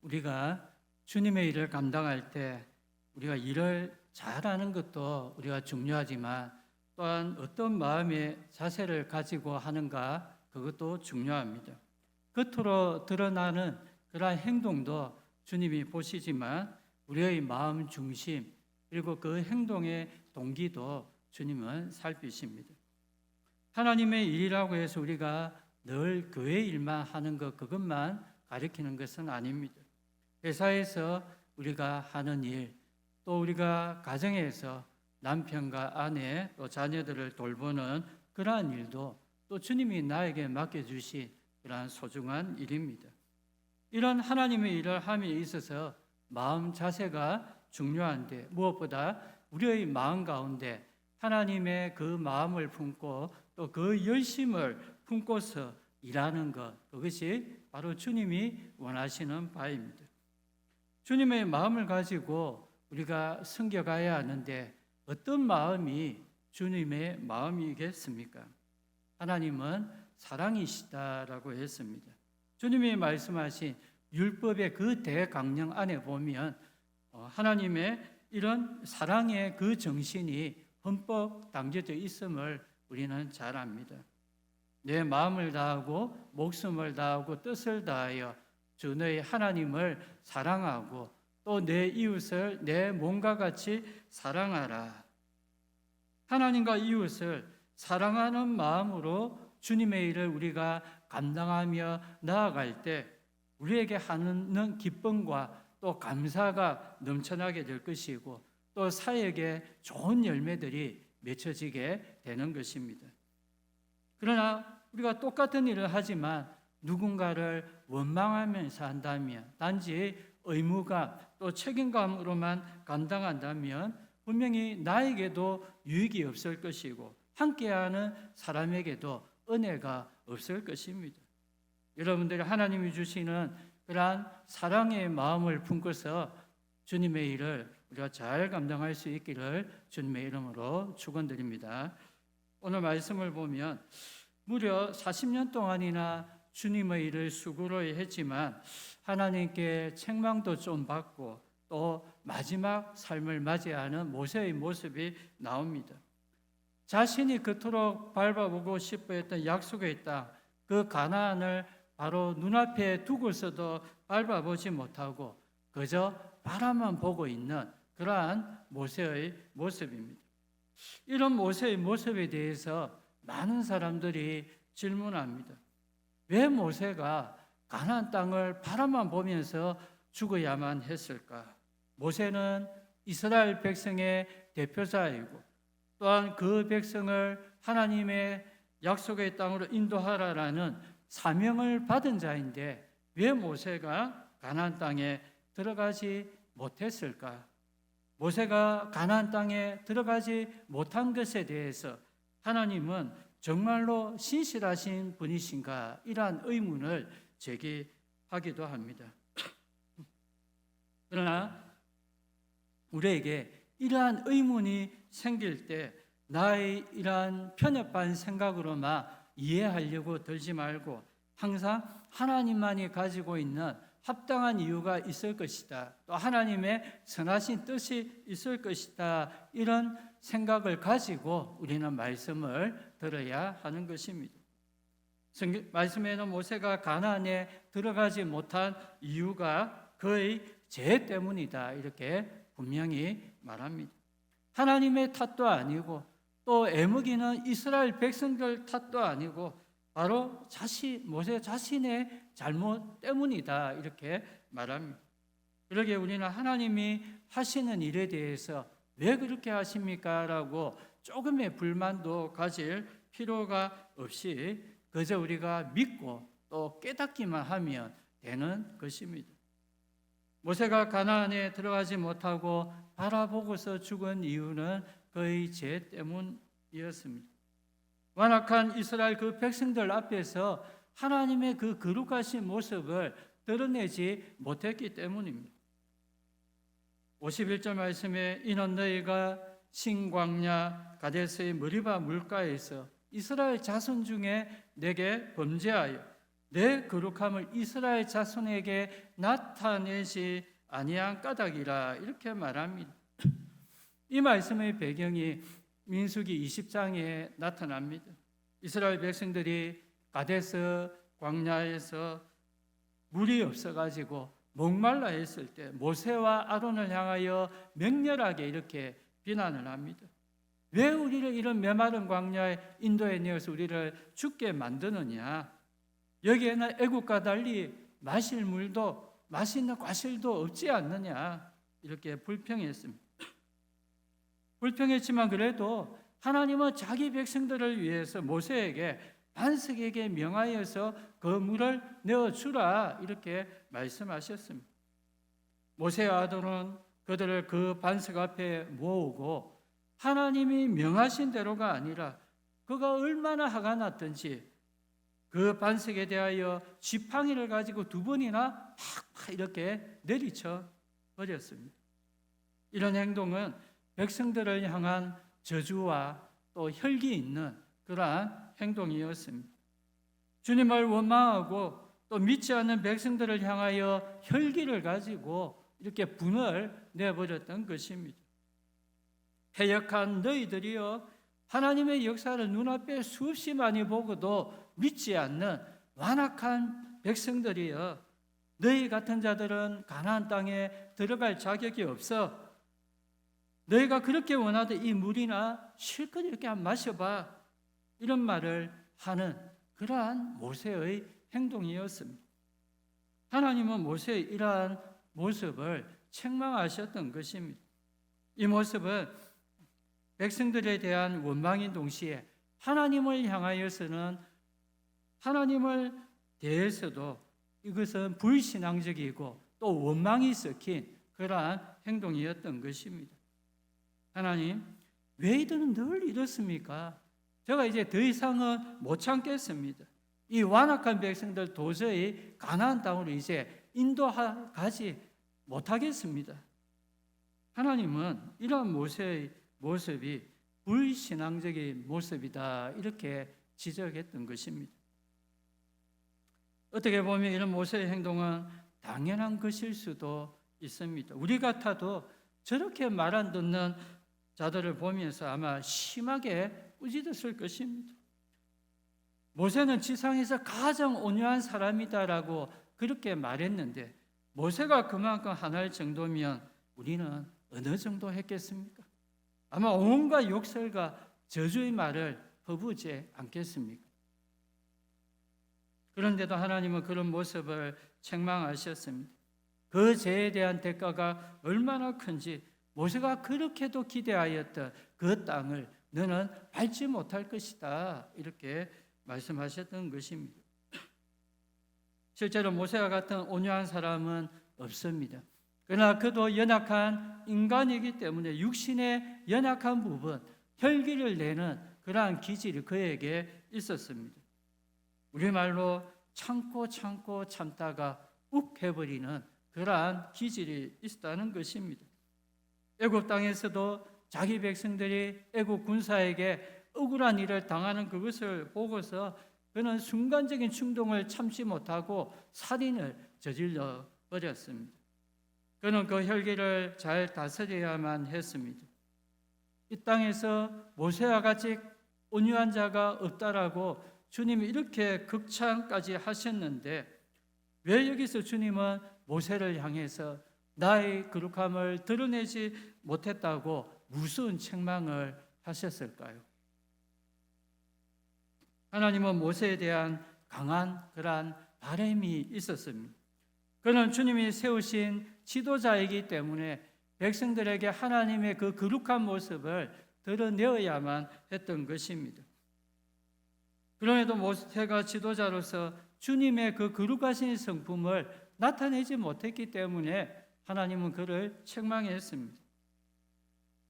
우리가 주님의 일을 감당할 때 우리가 일을 잘하는 것도 우리가 중요하지만 또한 어떤 마음의 자세를 가지고 하는가 그것도 중요합니다. 겉으로 드러나는 그러한 행동도 주님이 보시지만 우리의 마음 중심 그리고 그 행동의 동기도 주님은 살피십니다. 하나님의 일이라고 해서 우리가 늘 교회 일만 하는 것 그것만 가리키는 것은 아닙니다. 회사에서 우리가 하는 일, 또 우리가 가정에서 남편과 아내 또 자녀들을 돌보는 그러한 일도 또 주님이 나에게 맡겨주신 그러한 소중한 일입니다. 이런 하나님의 일을 함에 있어서 마음 자세가 중요한데 무엇보다 우리의 마음 가운데 하나님의 그 마음을 품고 또 그 열심을 품고서 일하는 것 그것이 바로 주님이 원하시는 바입니다. 주님의 마음을 가지고 우리가 섬겨가야 하는데 어떤 마음이 주님의 마음이겠습니까? 하나님은 사랑이시다라고 했습니다. 주님이 말씀하신 율법의 그 대강령 안에 보면 하나님의 이런 사랑의 그 정신이 흠뻑 담겨져 있음을 우리는 잘 압니다. 내 마음을 다하고 목숨을 다하고 뜻을 다하여 주 너희 하나님을 사랑하고 또 내 이웃을 내 몸과 같이 사랑하라. 하나님과 이웃을 사랑하는 마음으로 주님의 일을 우리가 감당하며 나아갈 때 우리에게 하는 기쁨과 또 감사가 넘쳐나게 될 것이고 또 사역에 좋은 열매들이 맺혀지게 되는 것입니다. 그러나 우리가 똑같은 일을 하지만 누군가를 원망하면서 한다면 단지 의무감 또 책임감으로만 감당한다면 분명히 나에게도 유익이 없을 것이고 함께하는 사람에게도 은혜가 없을 것입니다. 여러분들이 하나님이 주시는 그러한 사랑의 마음을 품고서 주님의 일을 우리가 잘 감당할 수 있기를 주님의 이름으로 축원드립니다. 오늘 말씀을 보면 무려 40년 동안이나 주님의 일을 수고로 했지만 하나님께 책망도 좀 받고 또 마지막 삶을 맞이하는 모세의 모습이 나옵니다. 자신이 그토록 밟아보고 싶어 했던 약속의 땅, 그 가나안을 바로 눈앞에 두고서도 밟아보지 못하고 그저 바라만 보고 있는 그러한 모세의 모습입니다. 이런 모세의 모습에 대해서 많은 사람들이 질문합니다. 왜 모세가 가나안 땅을 바라만 보면서 죽어야만 했을까? 모세는 이스라엘 백성의 대표자이고 또한 그 백성을 하나님의 약속의 땅으로 인도하라라는 사명을 받은 자인데 왜 모세가 가나안 땅에 들어가지 못했을까? 모세가 가나안 땅에 들어가지 못한 것에 대해서 하나님은 정말로 신실하신 분이신가? 이러한 의문을 제기하기도 합니다. 그러나 우리에게 이러한 의문이 생길 때 나의 이러한 편협한 생각으로만 이해하려고 들지 말고 항상 하나님만이 가지고 있는 합당한 이유가 있을 것이다. 또 하나님의 선하신 뜻이 있을 것이다. 이런 생각을 가지고 우리는 말씀을 들어야 하는 것입니다. 말씀에는 모세가 가나안에 들어가지 못한 이유가 그의 죄 때문이다. 이렇게 분명히 말합니다. 하나님의 탓도 아니고 또 애먹이는 이스라엘 백성들 탓도 아니고 바로 모세 자신의 잘못 때문이다 이렇게 말합니다. 그러기에 우리는 하나님이 하시는 일에 대해서 왜 그렇게 하십니까? 라고 조금의 불만도 가질 필요가 없이 그저 우리가 믿고 또 깨닫기만 하면 되는 것입니다. 모세가 가나안에 들어가지 못하고 바라보고서 죽은 이유는 그의 죄 때문이었습니다. 완악한 이스라엘 그 백성들 앞에서 하나님의 그 거룩하신 모습을 드러내지 못했기 때문입니다. 51절 말씀에 이는 너희가 신광야 가데스의 머리바 물가에서 이스라엘 자손 중에 내게 범죄하여 내 거룩함을 이스라엘 자손에게 나타내지 아니한 까닭이라 이렇게 말합니다. 이 말씀의 배경이 민수기 20장에 나타납니다. 이스라엘 백성들이 가데스 광야에서 물이 없어가지고 목말라 했을 때 모세와 아론을 향하여 맹렬하게 이렇게 비난을 합니다. 왜 우리를 이런 메마른 광야에 인도에 내어서 우리를 죽게 만드느냐? 여기에는 애국과 달리 마실 물도 맛있는 과실도 없지 않느냐? 이렇게 불평했습니다. 불평했지만 그래도 하나님은 자기 백성들을 위해서 모세에게 반석에게 명하여서 그 물을 내어주라 이렇게 말씀하셨습니다. 모세와 아론은 그들을 그 반석 앞에 모으고 하나님이 명하신 대로가 아니라 그가 얼마나 화가 났던지 그 반석에 대하여 지팡이를 가지고 2번이나 팍팍 이렇게 내리쳐 버렸습니다. 이런 행동은 백성들을 향한 저주와 또 혈기 있는 그러한 행동이었습니다. 주님을 원망하고 또 믿지 않는 백성들을 향하여 혈기를 가지고 이렇게 분을 내버렸던 것입니다. 해역한 너희들이여 하나님의 역사를 눈앞에 수없이 많이 보고도 믿지 않는 완악한 백성들이여 너희 같은 자들은 가나안 땅에 들어갈 자격이 없어. 너희가 그렇게 원하던 이 물이나 실컷 이렇게 한번 마셔봐. 이런 말을 하는 그러한 모세의 행동이었습니다. 하나님은 모세의 이러한 모습을 책망하셨던 것입니다. 이 모습은 백성들에 대한 원망인 동시에 하나님을 향하여서는 하나님을 대해서도 이것은 불신앙적이고 또 원망이 섞인 그러한 행동이었던 것입니다. 하나님, 왜 이들은 늘 이렇습니까? 제가 이제 더 이상은 못 참겠습니다. 이 완악한 백성들 도저히 가나안 땅으로 이제 인도하지 못하겠습니다. 하나님은 이러한 모세의 모습이 불신앙적인 모습이다 이렇게 지적했던 것입니다. 어떻게 보면 이런 모세의 행동은 당연한 것일 수도 있습니다. 우리 같아도 저렇게 말 안 듣는 자들을 보면서 아마 심하게 꾸짖었을 것입니다. 모세는 지상에서 가장 온유한 사람이다라고 그렇게 말했는데 모세가 그만큼 하나일 정도면 우리는 어느 정도 했겠습니까? 아마 온갖 욕설과 저주의 말을 허부지 않겠습니까? 그런데도 하나님은 그런 모습을 책망하셨습니다. 그 죄에 대한 대가가 얼마나 큰지 모세가 그렇게도 기대하였던 그 땅을 너는 밟지 못할 것이다 이렇게 말씀하셨던 것입니다. 실제로 모세와 같은 온유한 사람은 없습니다. 그러나 그도 연약한 인간이기 때문에 육신의 연약한 부분, 혈기를 내는 그러한 기질이 그에게 있었습니다. 우리말로 참고 참다가 욱 해버리는 그러한 기질이 있다는 것입니다. 애굽 땅에서도 자기 백성들이 애굽 군사에게 억울한 일을 당하는 그것을 보고서 그는 순간적인 충동을 참지 못하고 살인을 저질러 버렸습니다. 그는 그 혈기를 잘 다스려야만 했습니다. 이 땅에서 모세와 같이 온유한 자가 없다라고 주님이 이렇게 극찬까지 하셨는데 왜 여기서 주님은 모세를 향해서 나의 거룩함을 드러내지 못했다고 무서운 책망을 하셨을까요? 하나님은 모세에 대한 강한 그러한 바람이 있었습니다. 그는 주님이 세우신 지도자이기 때문에 백성들에게 하나님의 그 거룩한 모습을 드러내어야만 했던 것입니다. 그럼에도 모세가 지도자로서 주님의 그 거룩하신 성품을 나타내지 못했기 때문에 하나님은 그를 책망했습니다.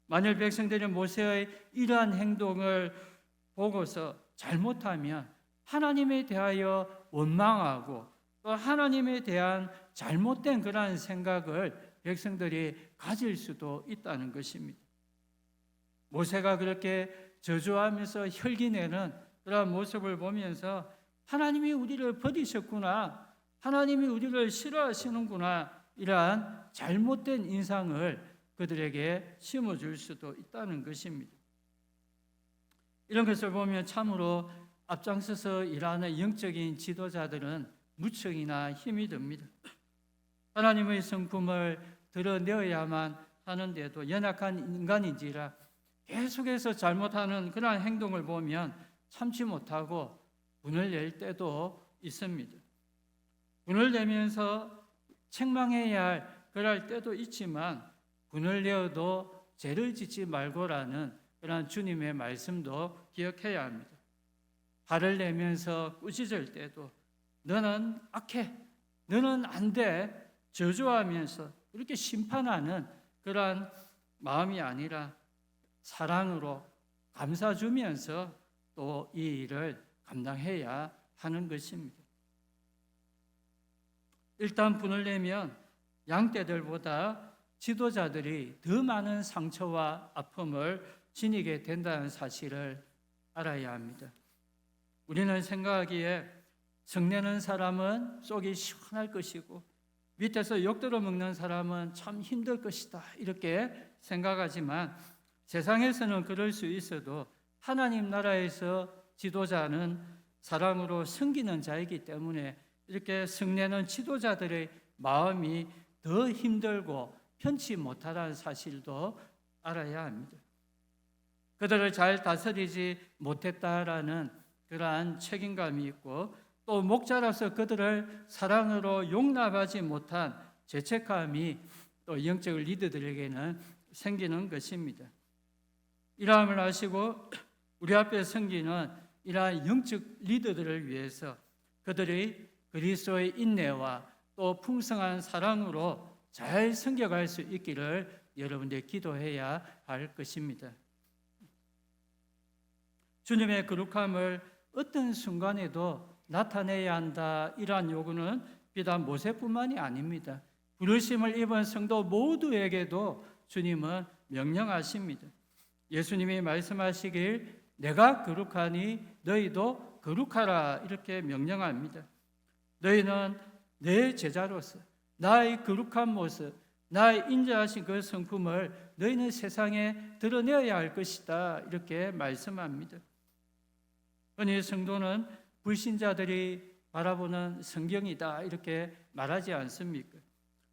만일 백성들이 모세의 이러한 행동을 보고서 잘못하면 하나님에 대하여 원망하고 또 하나님에 대한 잘못된 그러한 생각을 백성들이 가질 수도 있다는 것입니다. 모세가 그렇게 저주하면서 혈기내는 그러한 모습을 보면서 하나님이 우리를 버리셨구나, 하나님이 우리를 싫어하시는구나, 이러한 잘못된 인상을 그들에게 심어줄 수도 있다는 것입니다. 이런 것을 보면 참으로 앞장서서 일하는 영적인 지도자들은 무척이나 힘이 듭니다. 하나님의 성품을 드러내어야만 하는데도 연약한 인간인지라 계속해서 잘못하는 그러한 행동을 보면 참지 못하고 분을 낼 때도 있습니다. 분을 내면서 책망해야 할 그럴 때도 있지만 분을 내어도 죄를 짓지 말고라는 그런 주님의 말씀도 기억해야 합니다. 화를 내면서 꾸짖을 때도 너는 악해, 너는 안 돼, 저주하면서 이렇게 심판하는 그러한 마음이 아니라 사랑으로 감사 주면서 또 이 일을 감당해야 하는 것입니다. 일단 분을 내면 양떼들보다 지도자들이 더 많은 상처와 아픔을 지니게 된다는 사실을 알아야 합니다. 우리는 생각하기에 성내는 사람은 속이 시원할 것이고 밑에서 욕 들어먹는 사람은 참 힘들 것이다, 이렇게 생각하지만 세상에서는 그럴 수 있어도 하나님 나라에서 지도자는 사랑으로 섬기는 자이기 때문에 이렇게 성내는 지도자들의 마음이 더 힘들고 편치 못하다는 사실도 알아야 합니다. 그들을 잘 다스리지 못했다라는 그러한 책임감이 있고 또 목자라서 그들을 사랑으로 용납하지 못한 죄책감이 또 영적 리더들에게는 생기는 것입니다. 이러함을 아시고 우리 앞에 섬기는 이러한 영적 리더들을 위해서 그들의 그리스도의 인내와 또 풍성한 사랑으로 잘 섬겨갈 수 있기를 여러분들 기도해야 할 것입니다. 주님의 거룩함을 어떤 순간에도 나타내야 한다, 이러한 요구는 비단 모세뿐만이 아닙니다. 부르심을 입은 성도 모두에게도 주님은 명령하십니다. 예수님이 말씀하시길 내가 거룩하니 너희도 거룩하라, 이렇게 명령합니다. 너희는 내 제자로서 나의 거룩한 모습, 나의 인자하신 그 성품을 너희는 세상에 드러내어야 할 것이다, 이렇게 말씀합니다. 흔히 성도는 불신자들이 바라보는 성경이다, 이렇게 말하지 않습니까?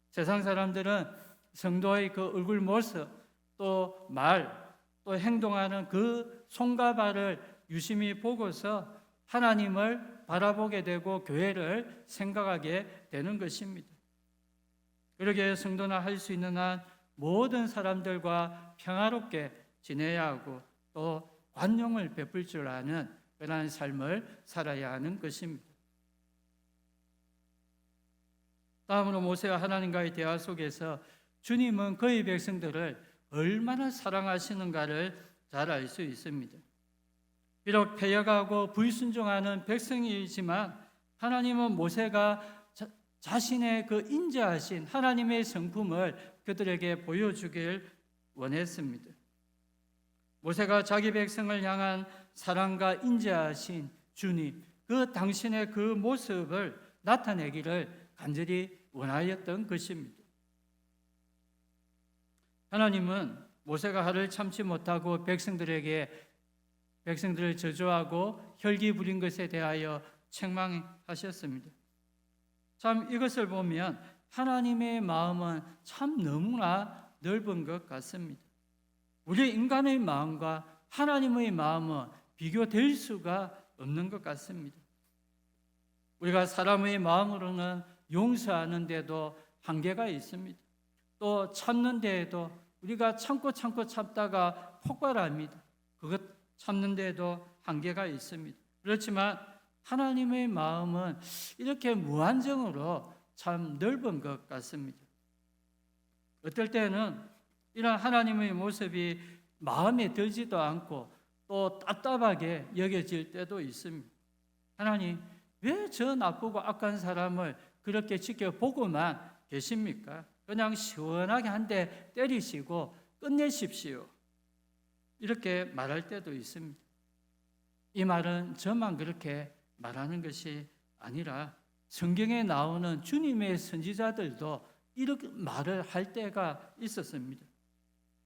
세상 사람들은 성도의 그 얼굴 모습, 또 말, 또 행동하는 그 손과 발을 유심히 보고서 하나님을 바라보게 되고 교회를 생각하게 되는 것입니다. 그러기에 성도나 할 수 있는 한 모든 사람들과 평화롭게 지내야 하고 또 관용을 베풀 줄 아는 그러한 삶을 살아야 하는 것입니다. 다음으로 모세와 하나님과의 대화 속에서 주님은 그의 백성들을 얼마나 사랑하시는가를 잘 알 수 있습니다. 비록 패역하고 불순종하는 백성이지만 하나님은 모세가 자신의 그 인자하신 하나님의 성품을 그들에게 보여주길 원했습니다. 모세가 자기 백성을 향한 사랑과 인자하신 주님, 그 당신의 그 모습을 나타내기를 간절히 원하였던 것입니다. 하나님은 모세가 화를 참지 못하고 백성들을 저주하고 혈기 부린 것에 대하여 책망하셨습니다. 참 이것을 보면 하나님의 마음은 참 너무나 넓은 것 같습니다. 우리 인간의 마음과 하나님의 마음은 비교될 수가 없는 것 같습니다. 우리가 사람의 마음으로는 용서하는데도 한계가 있습니다. 또 참는 데에도 우리가 참고 참다가 폭발합니다. 그것 참는 데에도 한계가 있습니다. 그렇지만 하나님의 마음은 이렇게 무한정으로 참 넓은 것 같습니다. 어떨 때는 이런 하나님의 모습이 마음에 들지도 않고 또 답답하게 여겨질 때도 있습니다. 하나님, 왜 저 나쁘고 악한 사람을 그렇게 지켜보고만 계십니까? 그냥 시원하게 한 대 때리시고 끝내십시오. 이렇게 말할 때도 있습니다. 이 말은 저만 그렇게 말하는 것이 아니라 성경에 나오는 주님의 선지자들도 이렇게 말을 할 때가 있었습니다.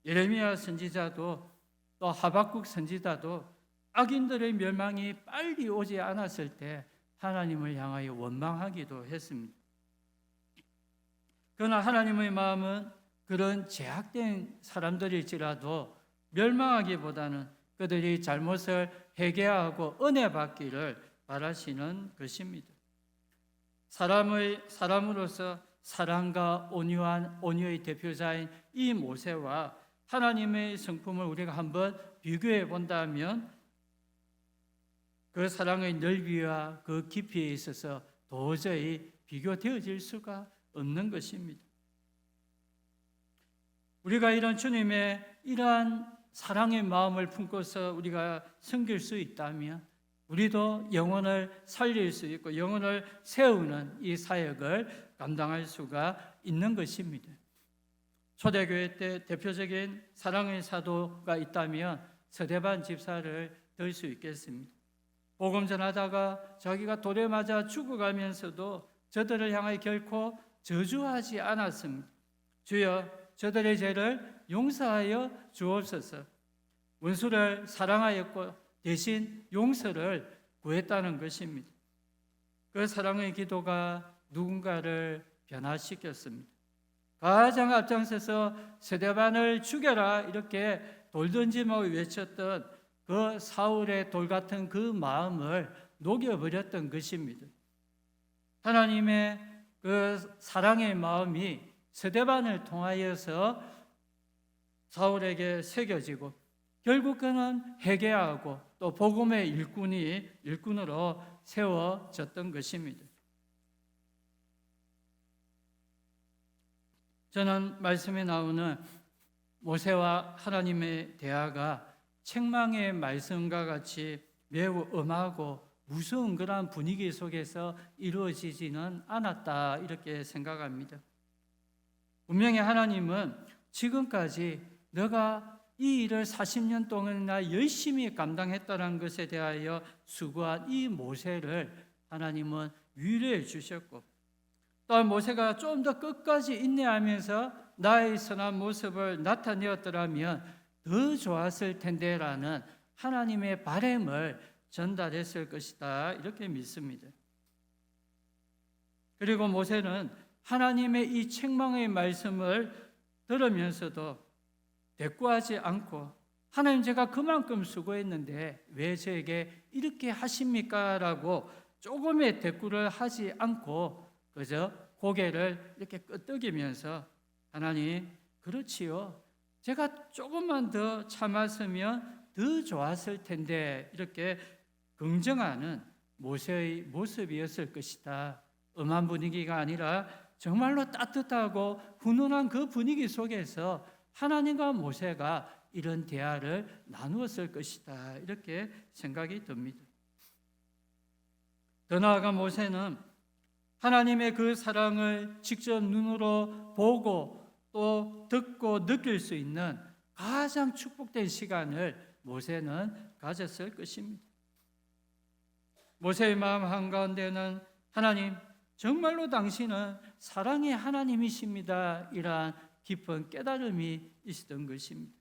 예레미야 선지자도 또 하박국 선지자도 악인들의 멸망이 빨리 오지 않았을 때 하나님을 향하여 원망하기도 했습니다. 그러나 하나님의 마음은 그런 제약된 사람들일지라도 멸망하기보다는 그들이 잘못을 회개하고 은혜 받기를 바라시는 것입니다. 사람으로서 사랑과 온유의 대표자인 이 모세와 하나님의 성품을 우리가 한번 비교해 본다면 그 사랑의 넓이와 그 깊이에 있어서 도저히 비교되어질 수가 없는 것입니다. 우리가 이런 주님의 이러한 사랑의 마음을 품고서 우리가 섬길 수 있다면 우리도 영혼을 살릴 수 있고 영혼을 세우는 이 사역을 감당할 수가 있는 것입니다. 초대교회 때 대표적인 사랑의 사도가 있다면 서대반 집사를 들 수 있겠습니다. 복음 전하다가 자기가 돌에 맞아 죽어가면서도 저들을 향해 결코 저주하지 않았습니다. 주여 저들의 죄를 용서하여 주옵소서. 원수를 사랑하였고 대신 용서를 구했다는 것입니다. 그 사랑의 기도가 누군가를 변화시켰습니다. 가장 앞장서서 스데반을 죽여라 이렇게 돌 던지며 외쳤던 그 사울의 돌 같은 그 마음을 녹여버렸던 것입니다. 하나님의 그 사랑의 마음이 스데반을 통하여서 사울에게 새겨지고 결국 그는 회개하고 또 복음의 일꾼으로 세워졌던 것입니다. 저는 말씀에 나오는 모세와 하나님의 대화가 책망의 말씀과 같이 매우 엄하고 무서운 그런 분위기 속에서 이루어지지는 않았다 이렇게 생각합니다. 분명히 하나님은 지금까지 너가 이 일을 40년 동안이나 열심히 감당했다는 것에 대하여 수고한 이 모세를 하나님은 위로해 주셨고 또 모세가 좀 더 끝까지 인내하면서 나의 선한 모습을 나타내었더라면 더 좋았을 텐데라는 하나님의 바람을 전달했을 것이다 이렇게 믿습니다. 그리고 모세는 하나님의 이 책망의 말씀을 들으면서도 대꾸하지 않고 하나님 제가 그만큼 수고했는데 왜 저에게 이렇게 하십니까? 라고 조금의 대꾸를 하지 않고 그저 고개를 이렇게 끄덕이면서 하나님 그렇지요. 제가 조금만 더 참았으면 더 좋았을 텐데 이렇게 긍정하는 모세의 모습이었을 것이다. 엄한 분위기가 아니라 정말로 따뜻하고 훈훈한 그 분위기 속에서 하나님과 모세가 이런 대화를 나누었을 것이다. 이렇게 생각이 듭니다. 더 나아가 모세는 하나님의 그 사랑을 직접 눈으로 보고 또 듣고 느낄 수 있는 가장 축복된 시간을 모세는 가졌을 것입니다. 모세의 마음 한가운데는 하나님 정말로 당신은 사랑의 하나님이십니다. 이러한 깊은 깨달음이 있었던 것입니다.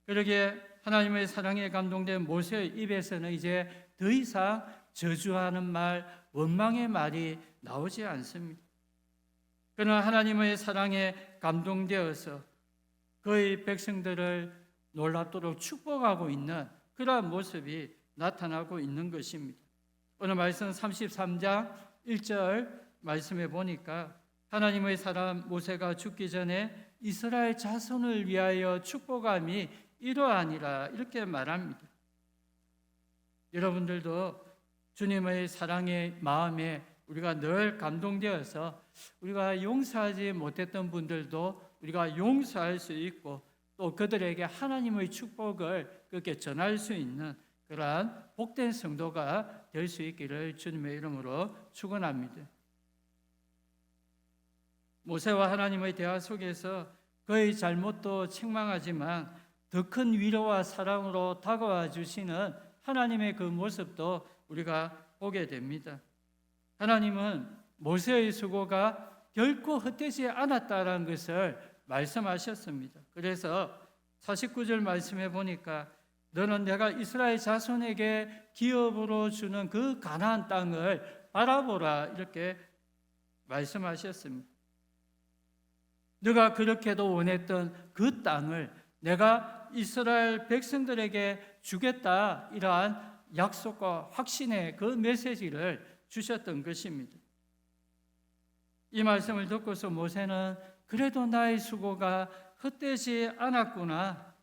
그러기에 하나님의 사랑에 감동된 모세의 입에서는 이제 더 이상 저주하는 말, 원망의 말이 나오지 않습니다. 그러나 하나님의 사랑에 감동되어서 그의 백성들을 놀랍도록 축복하고 있는 그러한 모습이 나타나고 있는 것입니다. 오늘 말씀 33장 1절 말씀에 보니까 하나님의 사람 모세가 죽기 전에 이스라엘 자손을 위하여 축복함이 이러하니라 이렇게 말합니다. 여러분들도 주님의 사랑의 마음에 우리가 늘 감동되어서 우리가 용서하지 못했던 분들도 우리가 용서할 수 있고 또 그들에게 하나님의 축복을 그렇게 전할 수 있는 그러한 복된 성도가 될 수 있기를 주님의 이름으로 축원합니다. 모세와 하나님의 대화 속에서 그의 잘못도 책망하지만 더 큰 위로와 사랑으로 다가와 주시는 하나님의 그 모습도 우리가 보게 됩니다. 하나님은 모세의 수고가 결코 헛되지 않았다라는 것을 말씀하셨습니다. 그래서 49절 말씀해 보니까 너는 내가 이스라엘 자손에게 기업으로 주는 그 가나안 땅을 바라보라 이렇게 말씀하셨습니다. 네가 그렇게도 원했던 그 땅을 내가 이스라엘 백성들에게 주겠다 이러한 약속과 확신의 그 메시지를 주셨던 것입니다. 이 말씀을 듣고서 모세는 그래도 나의 수고가 헛되지 않았구나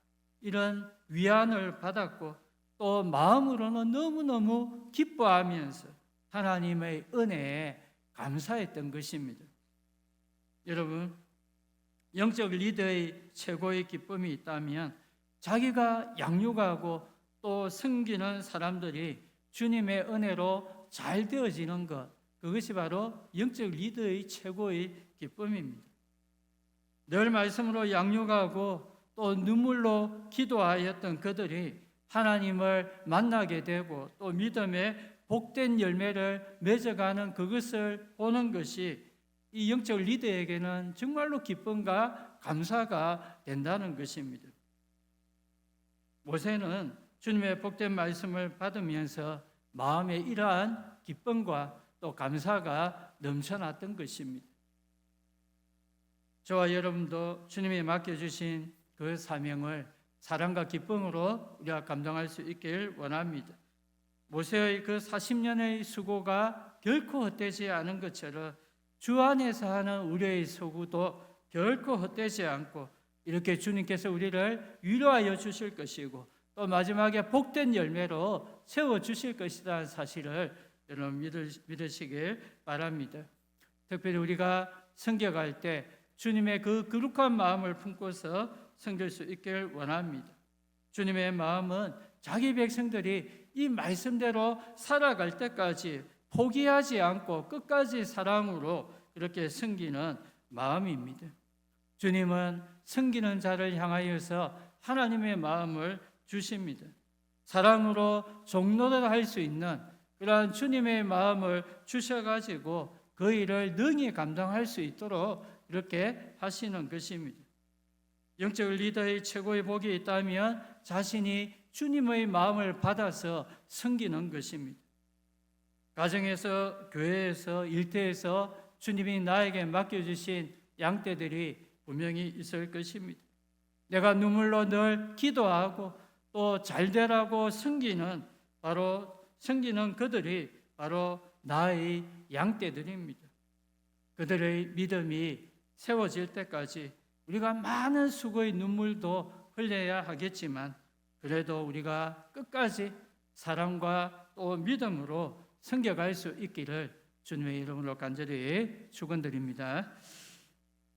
이런 위안을 받았고 또 마음으로는 너무너무 기뻐하면서 하나님의 은혜에 감사했던 것입니다. 여러분, 영적 리더의 최고의 기쁨이 있다면 자기가 양육하고 또 섬기는 사람들이 주님의 은혜로 잘 되어지는 것, 그것이 바로 영적 리더의 최고의 기쁨입니다. 늘 말씀으로 양육하고 또 눈물로 기도하였던 그들이 하나님을 만나게 되고 또 믿음의 복된 열매를 맺어가는 그것을 보는 것이 이 영적 리더에게는 정말로 기쁨과 감사가 된다는 것입니다. 모세는 주님의 복된 말씀을 받으면서 마음에 이러한 기쁨과 또 감사가 넘쳐났던 것입니다. 저와 여러분도 주님이 맡겨주신 그 사명을 사랑과 기쁨으로 우리가 감당할 수 있길 원합니다. 모세의 그 40년의 수고가 결코 헛되지 않은 것처럼 주 안에서 하는 우리의 수고도 결코 헛되지 않고 이렇게 주님께서 우리를 위로하여 주실 것이고 또 마지막에 복된 열매로 세워주실 것이라는 사실을 여러분 믿으시길 바랍니다. 특별히 우리가 섬겨갈 때 주님의 그 거룩한 마음을 품고서 섬길 수 있길 원합니다. 주님의 마음은 자기 백성들이 이 말씀대로 살아갈 때까지 포기하지 않고 끝까지 사랑으로 이렇게 섬기는 마음입니다. 주님은 섬기는 자를 향하여서 하나님의 마음을 주십니다. 사랑으로 종노릇 할 수 있는 그러한 주님의 마음을 주셔가지고 그 일을 능히 감당할 수 있도록 이렇게 하시는 것입니다. 영적 리더의 최고의 복이 있다면 자신이 주님의 마음을 받아서 섬기는 것입니다. 가정에서, 교회에서, 일터에서 주님이 나에게 맡겨주신 양떼들이 분명히 있을 것입니다. 내가 눈물로 늘 기도하고 또 잘되라고 섬기는 그들이 바로 나의 양떼들입니다. 그들의 믿음이 세워질 때까지 우리가 많은 수고의 눈물도 흘려야 하겠지만 그래도 우리가 끝까지 사랑과 또 믿음으로 섬겨갈 수 있기를 주님의 이름으로 간절히 축원드립니다.